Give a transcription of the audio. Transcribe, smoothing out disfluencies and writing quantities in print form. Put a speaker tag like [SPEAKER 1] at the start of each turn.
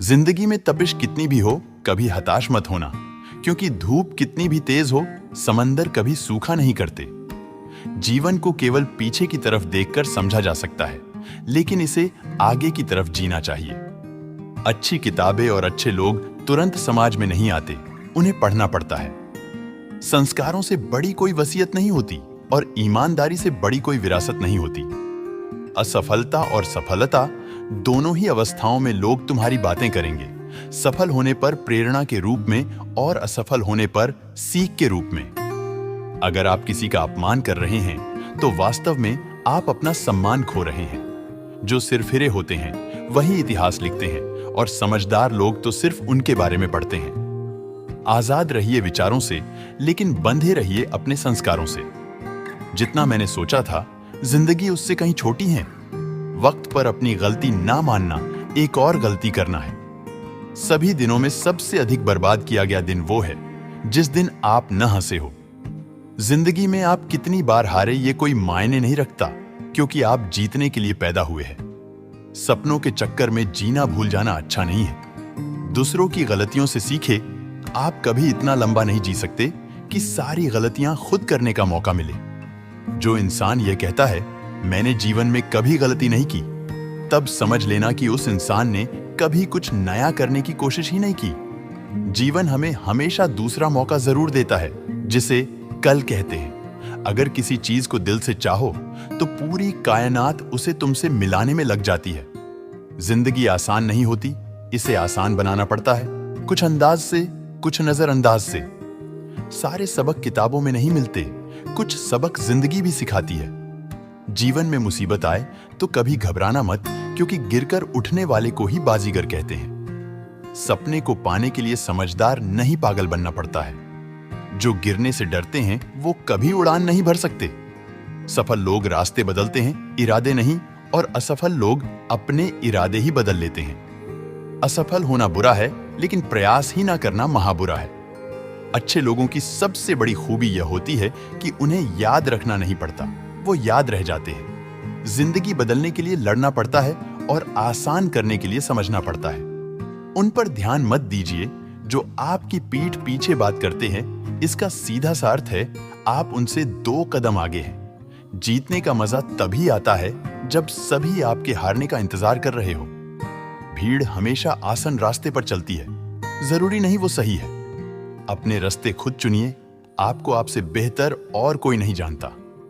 [SPEAKER 1] जिंदगी में तपिश कितनी भी हो, कभी हताश मत होना, क्योंकि धूप कितनी भी तेज हो, समंदर कभी सूखा नहीं करते। जीवन को केवल पीछे की तरफ देखकर समझा जा सकता है, लेकिन इसे आगे की तरफ जीना चाहिए। अच्छी किताबें और अच्छे लोग तुरंत समाज में नहीं आते, उन्हें पढ़ना पड़ता है। संस्कारों से बड़ी कोई वसीयत नहीं होती और ईमानदारी से बड़ी कोई विरासत नहीं होती। असफलता और सफलता दोनों ही अवस्थाओं में लोग तुम्हारी बातें करेंगे, सफल होने पर प्रेरणा के रूप में और असफल होने पर सीख के रूप में। अगर आप किसी का अपमान कर रहे हैं तो वास्तव में आप अपना सम्मान खो रहे हैं। जो सिरफिरे होते हैं वही इतिहास लिखते हैं और समझदार लोग तो सिर्फ उनके बारे में पढ़ते हैं। आजाद रहिए विचारों से, लेकिन बंधे रहिए अपने संस्कारों से। जितना मैंने सोचा था, जिंदगी उससे कहीं छोटी है। वक्त पर अपनी गलती ना मानना एक और गलती करना है। सभी दिनों में सबसे अधिक बर्बाद किया गया दिन वो है जिस दिन आप न हंसे हो। जिंदगी में आप कितनी बार हारे ये कोई मायने नहीं रखता, क्योंकि आप जीतने के लिए पैदा हुए हैं। सपनों के चक्कर में जीना भूल जाना अच्छा नहीं है। दूसरों की गलतियों से सीखे। आप कभी इतना लंबा नहीं जी सकते कि सारी गलतियां खुद करने का मौका मिले। जो इंसान यह कहता है मैंने जीवन में कभी गलती नहीं की, तब समझ लेना कि उस इंसान ने कभी कुछ नया करने की कोशिश ही नहीं की। जीवन हमें हमेशा दूसरा मौका जरूर देता है, जिसे कल कहते हैं। अगर किसी चीज को दिल से चाहो तो पूरी कायनात उसे तुमसे मिलाने में लग जाती है। जिंदगी आसान नहीं होती, इसे आसान बनाना पड़ता है, कुछ अंदाज से, कुछ नजरअंदाज से। सारे सबक किताबों में नहीं मिलते, कुछ सबक जिंदगी भी सिखाती है। जीवन में मुसीबत आए तो कभी घबराना मत, क्योंकि गिरकर उठने वाले को ही बाजीगर कहते हैं। सपने को पाने के लिए समझदार नहीं पागल बनना पड़ता है। जो गिरने से डरते हैं वो कभी उड़ान नहीं भर सकते। सफल लोग रास्ते बदलते हैं, इरादे नहीं, और असफल लोग अपने इरादे ही बदल लेते हैं। असफल होना बुरा है, लेकिन प्रयास ही ना करना महाबुरा है। अच्छे लोगों की सबसे बड़ी खूबी यह होती है कि उन्हें याद रखना नहीं पड़ता, वो याद रह जाते हैं। जिंदगी बदलने के लिए लड़ना पड़ता है और आसान करने के लिए समझना पड़ता है। उन पर ध्यान मत दीजिए जो आपकी पीठ पीछे बात करते हैं। इसका सीधा सा अर्थ है आप उनसे 2 कदम आगे हैं। जीतने का मजा तभी आता है जब सभी आपके हारने का इंतजार कर रहे हो। भीड़ हमेशा आसान रास्ते पर चलती है, जरूरी नहीं वो सही है। अपने रास्ते खुद चुनिए, आपको आपसे बेहतर और कोई नहीं जानता।